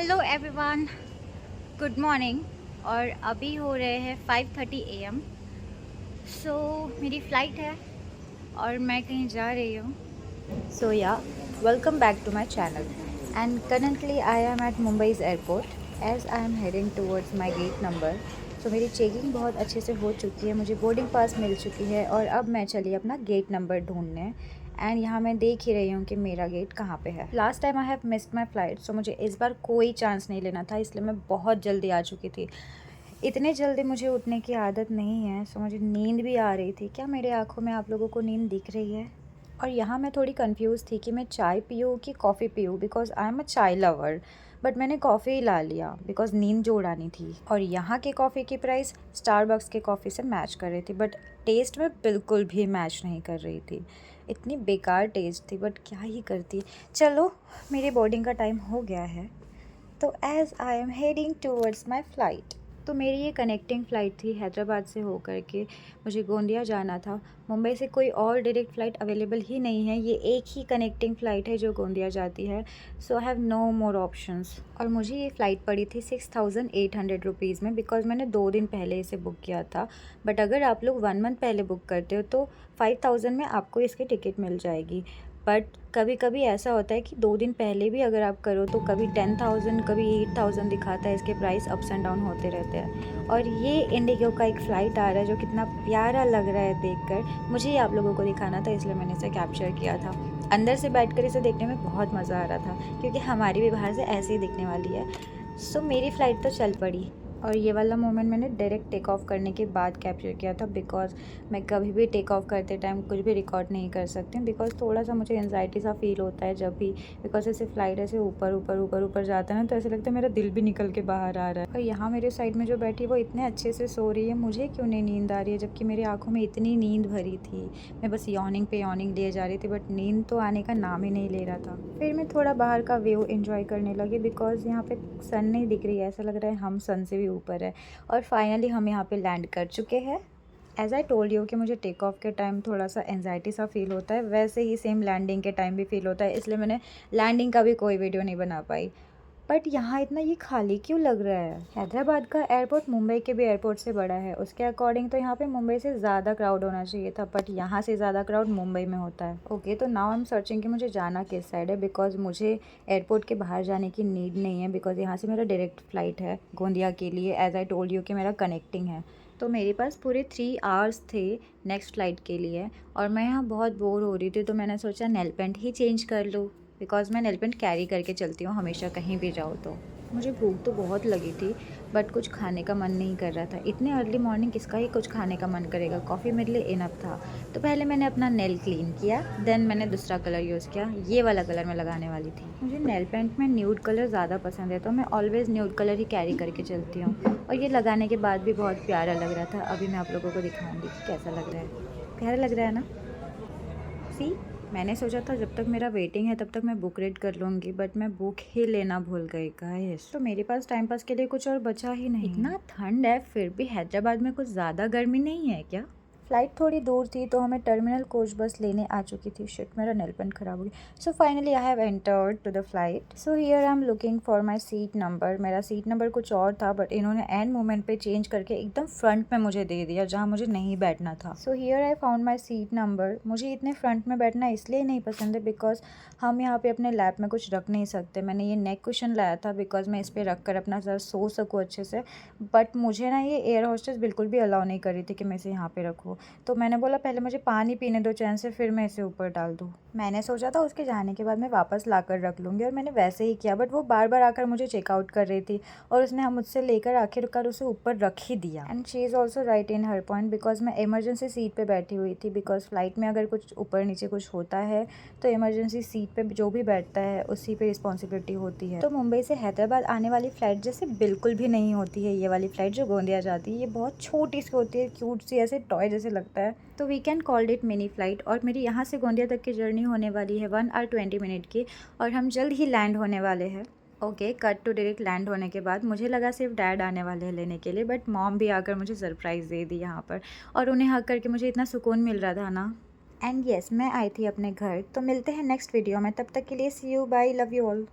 Hello everyone, good morning. और अभी हो रहे हैं 5:30 AM। सो मेरी फ़्लाइट है और मैं कहीं जा रही हूँ। So yeah welcome back to my channel and currently I am at Mumbai's airport as I am heading towards my gate number. So मेरी चेकिंग बहुत अच्छे से हो चुकी है, मुझे बोर्डिंग पास मिल चुकी है और अब मैं चली अपना गेट नंबर ढूंढने। एंड यहाँ मैं देख ही रही हूँ कि मेरा गेट कहाँ पे है। Last time I have missed my flight, so मुझे इस बार कोई चांस नहीं लेना था, इसलिए मैं बहुत जल्दी आ चुकी थी। इतने जल्दी मुझे उठने की आदत नहीं है, सो मुझे नींद भी आ रही थी। क्या मेरे आँखों में आप लोगों को नींद दिख रही है? और यहाँ मैं थोड़ी कंफ्यूज थी कि मैं चाय पीऊँ कि कॉफ़ी पीऊँ, because I am a chai lover. But मैंने कॉफ़ी ही ला लिया बिकॉज़ नींद जो उड़ानी थी। और यहाँ की कॉफ़ी की प्राइस स्टारबक्स के कॉफ़ी से मैच कर रही थी, बट टेस्ट में बिल्कुल भी मैच नहीं कर रही थी। इतनी बेकार टेस्ट थी, बट क्या ही करती। चलो, मेरी बोर्डिंग का टाइम हो गया है, तो as I am heading towards my flight. तो मेरी ये कनेक्टिंग फ़्लाइट थी हैदराबाद से होकर के, मुझे गोंदिया जाना था। मुंबई से कोई और डायरेक्ट फ़्लाइट अवेलेबल ही नहीं है, ये एक ही कनेक्टिंग फ़्लाइट है जो गोंदिया जाती है। So I have no more options. और मुझे ये फ़्लाइट पड़ी थी 6,800 रुपीज़ में, बिकॉज़ मैंने 2 दिन पहले इसे बुक किया था। बट अगर आप लोग 1 मंथ पहले बुक करते हो तो 5,000 में आपको इसकी टिकट मिल जाएगी। बट कभी कभी ऐसा होता है कि 2 दिन पहले भी अगर आप करो तो कभी 10,000 कभी 8,000 दिखाता है, इसके प्राइस अप्स एंड डाउन होते रहते हैं। और ये इंडिगो का एक फ़्लाइट आ रहा है जो कितना प्यारा लग रहा है देखकर, मुझे ही आप लोगों को दिखाना था, इसलिए मैंने इसे कैप्चर किया था। अंदर से बैठकर इसे देखने में बहुत मज़ा आ रहा था, क्योंकि हमारी भी बाहर से ऐसे ही दिखने वाली है। सो मेरी फ़्लाइट तो चल पड़ी। और ये वाला मोमेंट मैंने डायरेक्ट टेक ऑफ करने के बाद कैप्चर किया था, बिकॉज़ मैं कभी भी टेक ऑफ करते टाइम कुछ भी रिकॉर्ड नहीं कर सकती हूँ, बिकॉज़ थोड़ा सा मुझे एंजाइटी सा फील होता है जब भी, बिकॉज़ ऐसे फ़्लाइट ऐसे ऊपर ऊपर ऊपर ऊपर जाता है ना, तो ऐसे लगता है मेरा दिल भी निकल के बाहर आ रहा है। और यहाँ मेरे साइड में जो बैठी वो इतने अच्छे से सो रही है, मुझे क्यों नहीं नींद आ रही है, जबकि मेरी आँखों में इतनी नींद भरी थी। मैं बस यॉर्निंग पे यॉर्निंग लिए जा रही थी, बट नींद तो आने का नाम ही नहीं ले रहा था। फिर मैं थोड़ा बाहर का व्यू एंजॉय करने लगी, बिकॉज़ यहाँ पे सन नहीं दिख रही है, ऐसा लग रहा है हम सन से भी ऊपर है। और फाइनली हम यहाँ पे लैंड कर चुके हैं। एज़ आई टोल्ड यू कि मुझे टेक ऑफ के टाइम थोड़ा सा एंजाइटी सा फील होता है, वैसे ही सेम लैंडिंग के टाइम भी फील होता है, इसलिए मैंने लैंडिंग का भी कोई वीडियो नहीं बना पाई। बट यहाँ इतना ये खाली क्यों लग रहा है? हैदराबाद का एयरपोर्ट मुंबई के भी एयरपोर्ट से बड़ा है, उसके अकॉर्डिंग तो यहाँ पे मुंबई से ज़्यादा क्राउड होना चाहिए था, बट यहाँ से ज़्यादा क्राउड मुंबई में होता है। ओके, तो नाउ आई एम सर्चिंग कि मुझे जाना किस साइड है, बिकॉज मुझे एयरपोर्ट के बाहर जाने की नीड नहीं है, बिकॉज यहाँ से मेरा डायरेक्ट फ़्लाइट है गोंदिया के लिए। एज़ आई टोल्ड यू कि मेरा कनेक्टिंग है, तो मेरे पास पूरे 3 आवर्स थे नेक्स्ट फ़्लाइट के लिए। और मैं यहाँ बहुत बोर हो रही थी, तो मैंने सोचा नेल पेंट ही चेंज कर लूँ, बिकॉज़ मैं नेल पेंट कैरी करके चलती हूँ हमेशा कहीं भी जाऊँ तो। मुझे भूख तो बहुत लगी थी, बट कुछ खाने का मन नहीं कर रहा था। इतने अर्ली मॉर्निंग किसका ही कुछ खाने का मन करेगा, कॉफ़ी मेरे लिए इनफ था। तो पहले मैंने अपना नेल क्लीन किया, देन मैंने दूसरा कलर यूज़ किया, ये वाला कलर मैं लगाने वाली थी। मुझे नेल पेंट में न्यूड कलर ज़्यादा पसंद है, तो मैं ऑलवेज़ न्यूड कलर ही कैरी करके चलती हूँ। और ये लगाने के बाद भी बहुत प्यारा लग रहा था। अभी मैं आप लोगों को दिखाऊँगी कि कैसा लग रहा है। प्यारा लग रहा है ना? सी, मैंने सोचा था जब तक मेरा वेटिंग है तब तक मैं बुक रीड कर लूँगी, बट मैं बुक ही लेना भूल गई गाइस। तो मेरे पास टाइम पास के लिए कुछ और बचा ही नहीं। इतना ठंड है फिर भी हैदराबाद में कुछ ज़्यादा गर्मी नहीं है क्या? फ़्लाइट थोड़ी दूर थी, तो हमें टर्मिनल कोच बस लेने आ चुकी थी। शिट, मेरा नेल पेंट ख़राब हो गया। So finally I have entered to the flight. So here I am looking for my seat number. मेरा सीट नंबर कुछ और था, बट इन्होंने एंड मोमेंट पे चेंज करके एकदम फ्रंट में मुझे दे दिया, जहाँ मुझे नहीं बैठना था। सो here I found my seat number. मुझे इतने फ्रंट में बैठना इसलिए नहीं पसंद है, बिकॉज हम यहाँ पे अपने लैप में कुछ रख नहीं सकते। मैंने ये नेक कुशन लाया था बिकॉज मैं इस पर रख कर अपना सर सो सकूँ अच्छे से, बट मुझे ना ये एयर होस्टेस बिल्कुल भी अलाउ नहीं कर रही थी कि मैं इसे यहाँ पे रखूँ। तो मैंने बोला पहले मुझे पानी पीने दो चैन से, फिर मैं इसे ऊपर डाल दूँ। मैंने सोचा था उसके जाने के बाद मैं वापस ला कर रख लूँगी, और मैंने वैसे ही किया, बट वो बार बार आकर मुझे चेकआउट कर रही थी, और उसने हम मुझसे लेकर आखिरकार उसे ऊपर रख ही दिया। And she is also right in her point, because मैं इमरजेंसी सीट पे बैठी हुई थी, बिकॉज फ्लाइट में अगर कुछ ऊपर नीचे कुछ होता है तो इमरजेंसी सीट पे जो भी बैठता है उसी पे रिस्पॉन्सिबिलिटी होती है। तो मुंबई से हैदराबाद आने वाली फ़्लाइट जैसे बिल्कुल भी नहीं होती है ये वाली फ़्लाइट जो गोंदिया जाती है। ये बहुत छोटी सी होती है, क्यूट सी, ऐसे टॉय जैसे लगता है। तो we can called it mini flight. और मेरी यहाँ से गोंदिया तक की जर्नी होने वाली है 1 आवर 20 मिनट की, और हम जल्द ही लैंड होने वाले हैं। Okay, cut to direct land होने के बाद मुझे लगा सिर्फ डैड आने वाले हैं लेने के लिए, बट मॉम भी आकर मुझे सरप्राइज़ दे दी यहाँ पर, और उन्हें हक करके मुझे इतना सुकून मिल रहा था ना। एंड येस, मैं आई थी अपने घर। तो मिलते हैं नेक्स्ट वीडियो में, तब तक के लिए see you, bye, love you all.